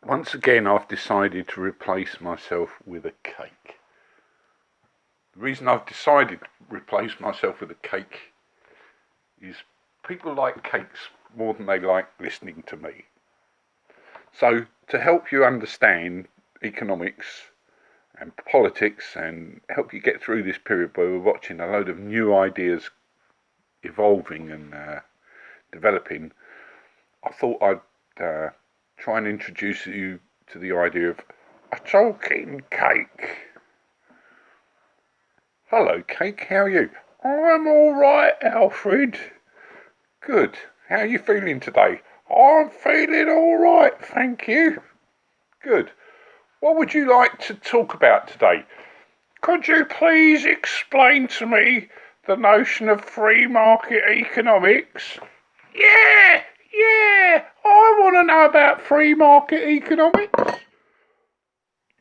Once again, I've decided to replace myself with a cake. The reason I've decided to replace myself with a cake is people like cakes more than they like listening to me. So, to help you understand economics and politics and help you get through this period where we're watching a load of new ideas evolving and developing, I thought I'd try and introduce you to the idea of a talking cake. Hello, cake, how are you? I'm alright, Alfred. Good. How are you feeling today? I'm feeling alright, thank you. Good. What would you like to talk about today? Could you please explain to me the notion of free market economics? Yeah, I want to know about free market economics.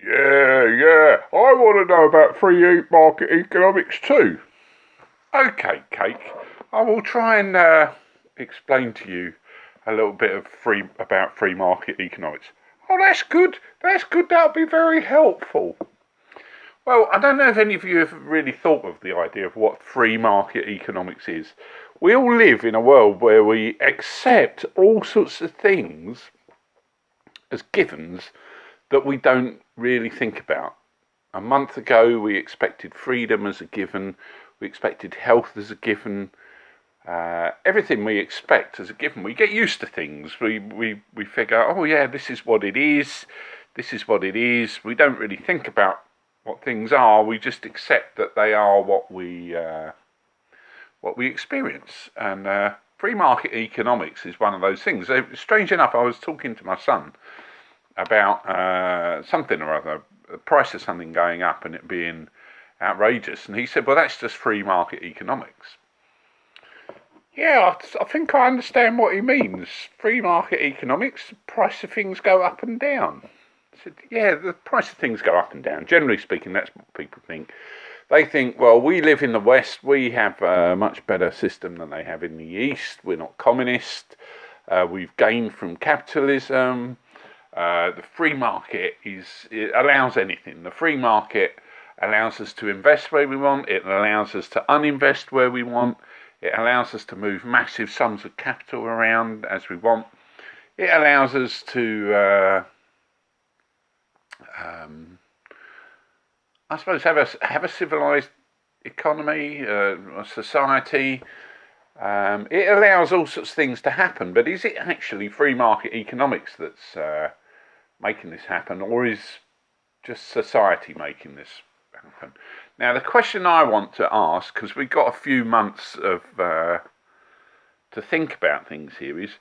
Yeah, I want to know about free market economics too. Okay, Cake, I will try and explain to you a little bit of about free market economics. Oh, that's good, that'll be very helpful. Well, I don't know if any of you have really thought of the idea of what free market economics is. We all live in a world where we accept all sorts of things as givens that we don't really think about. A month ago, we expected freedom as a given. We expected health as a given. Everything we expect as a given. We get used to things. We figure, oh yeah, this is what it is. This is what it is. We don't really think about what things are. We just accept that they are what we experience. And free market economics is one of those things. Strange enough, I was talking to my son about something or other, the price of something going up and it being outrageous, and he said, well, that's just free market economics. Yeah, I think I understand what he means. Free market economics, the price of things go up and down. I said, yeah, the price of things go up and down. Generally speaking, that's what people think. They think, well, we live in the West, we have a much better system than they have in the East. We're not communist. We've gained from capitalism. The free market it allows anything. The free market allows us to invest where we want. It allows us to uninvest where we want. It allows us to move massive sums of capital around as we want. It allows us to, I suppose, have a civilized economy, a society. It allows all sorts of things to happen, but is it actually free market economics that's making this happen, or is just society making this happen? Now, the question I want to ask, because we've got a few months to think about things here, is,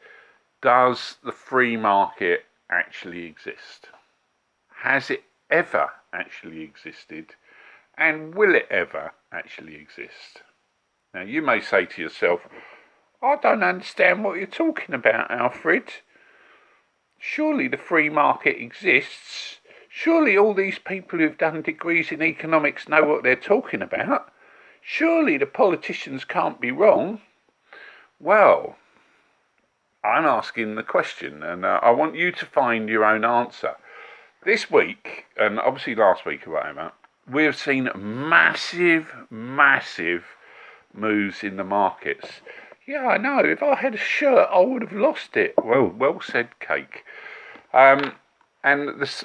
does the free market actually exist? Has it ever actually existed? And will it ever actually exist? Now, you may say to yourself, I don't understand what you're talking about, Alfred. Surely the free market exists. Surely all these people who've done degrees in economics know what they're talking about. Surely the politicians can't be wrong. Well, I'm asking the question, and I want you to find your own answer. This week, and obviously last week or whatever, we have seen massive moves in the markets. Yeah, I know. If I had a shirt, I would have lost it. Well said, Cake. And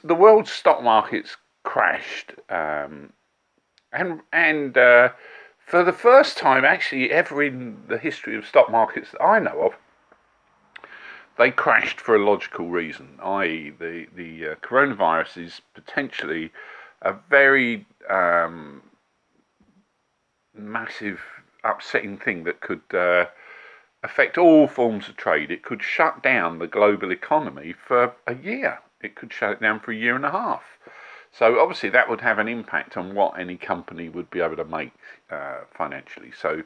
the world's stock markets crashed, and for the first time actually ever in the history of stock markets that I know of, they crashed for a logical reason, i.e. the coronavirus is potentially a very massive, upsetting thing that could affect all forms of trade. It could shut down the global economy for a year. It could shut it down for a year and a half. So obviously that would have an impact on what any company would be able to make financially. So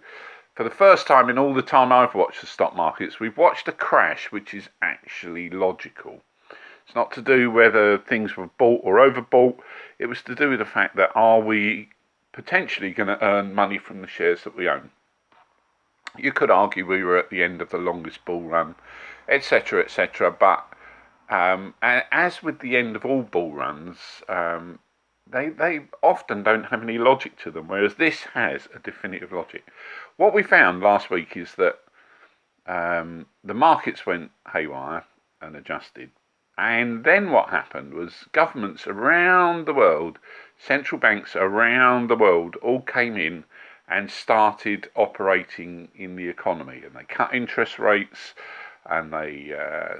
for the first time in all the time I've watched the stock markets, we've watched a crash which is actually logical. It's not to do whether things were bought or overbought. It was to do with the fact that, are we potentially going to earn money from the shares that we own? You could argue we were at the end of the longest bull run, etc., but And as with the end of all bull runs, they often don't have any logic to them, whereas this has a definitive logic. What we found last week is that the markets went haywire and adjusted. And then what happened was governments around the world, central banks around the world, all came in and started operating in the economy. And they cut interest rates, and they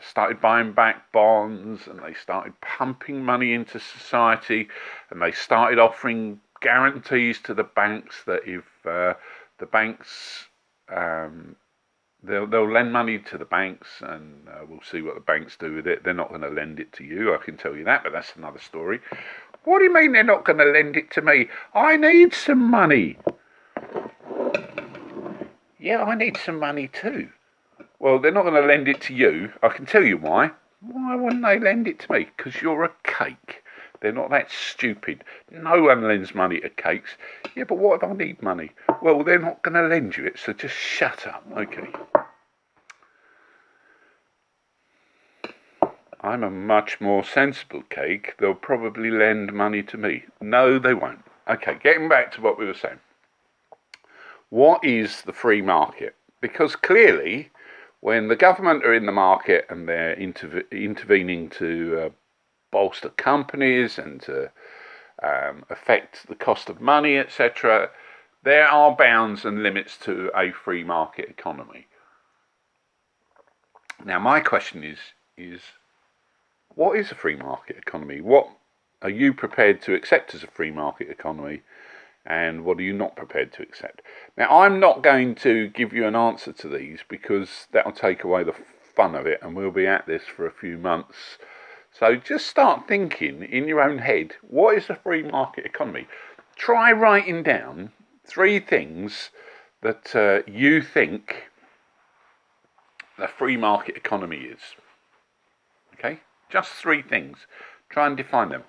started buying back bonds, and they started pumping money into society, and they started offering guarantees to the banks that if the banks they'll lend money to the banks, and we'll see what the banks do with it. They're not going to lend it to you, I can tell you that, but that's another story. What do you mean they're not going to lend it to me? I need some money. Yeah, I need some money too. Well, they're not going to lend it to you. I can tell you why. Why wouldn't they lend it to me? Because you're a cake. They're not that stupid. No one lends money to cakes. Yeah, but what if I need money? Well, they're not going to lend you it, so just shut up, okay? I'm a much more sensible cake. They'll probably lend money to me. No, they won't. Okay, getting back to what we were saying. What is the free market? Because clearly, when the government are in the market and they're intervening to bolster companies and to affect the cost of money, etc., there are bounds and limits to a free market economy. Now, my question is what is a free market economy? What are you prepared to accept as a free market economy? And what are you not prepared to accept? Now, I'm not going to give you an answer to these because that'll take away the fun of it, and we'll be at this for a few months. So just start thinking in your own head, what is a free market economy? Try writing down 3 things that you think a free market economy is. Okay? Just 3 things. Try and define them.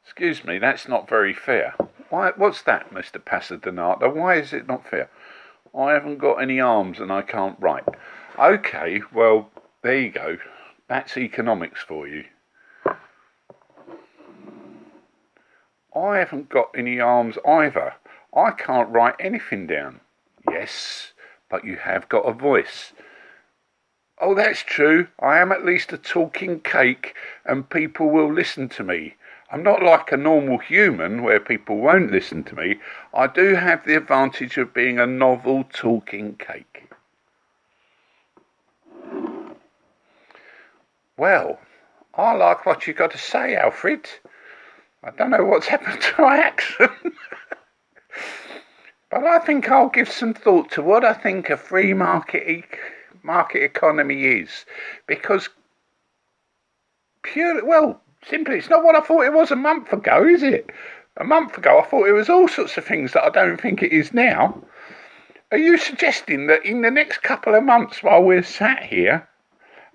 Excuse me, that's not very fair. Why? What's that, Mr. Pasadena? Why is it not fair? I haven't got any arms and I can't write. Okay, well, there you go. That's economics for you. I haven't got any arms either. I can't write anything down. Yes, but you have got a voice. Oh, that's true. I am at least a talking cake and people will listen to me. I'm not like a normal human where people won't listen to me. I do have the advantage of being a novel talking cake. Well, I like what you got to say, Alfred. I don't know what's happened to my accent. But I think I'll give some thought to what I think a free market economy is. Because simply, it's not what I thought it was a month ago, is it? A month ago, I thought it was all sorts of things that I don't think it is now. Are you suggesting that in the next couple of months, while we're sat here,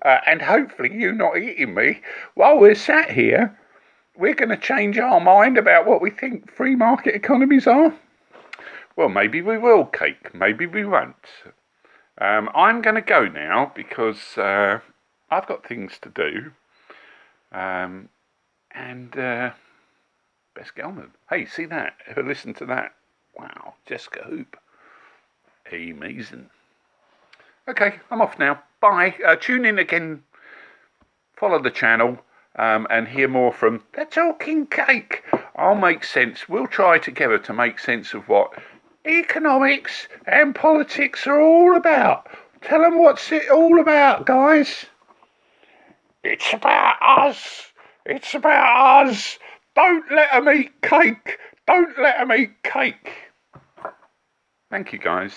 and hopefully you not eating me, while we're sat here, we're going to change our mind about what we think free market economies are? Well, maybe we will, Cake. Maybe we won't. I'm going to go now because I've got things to do. Best get on with it. Hey, see that? Listen to that. Wow, Jessica Hoop. Amazing. Okay, I'm off now. Bye. Tune in again. Follow the channel and hear more from the Talking Cake. I'll make sense. We'll try together to make sense of what economics and politics are all about. Tell them what's it all about, guys. It's about us. It's about us. Don't let them eat cake. Don't let them eat cake. Thank you, guys.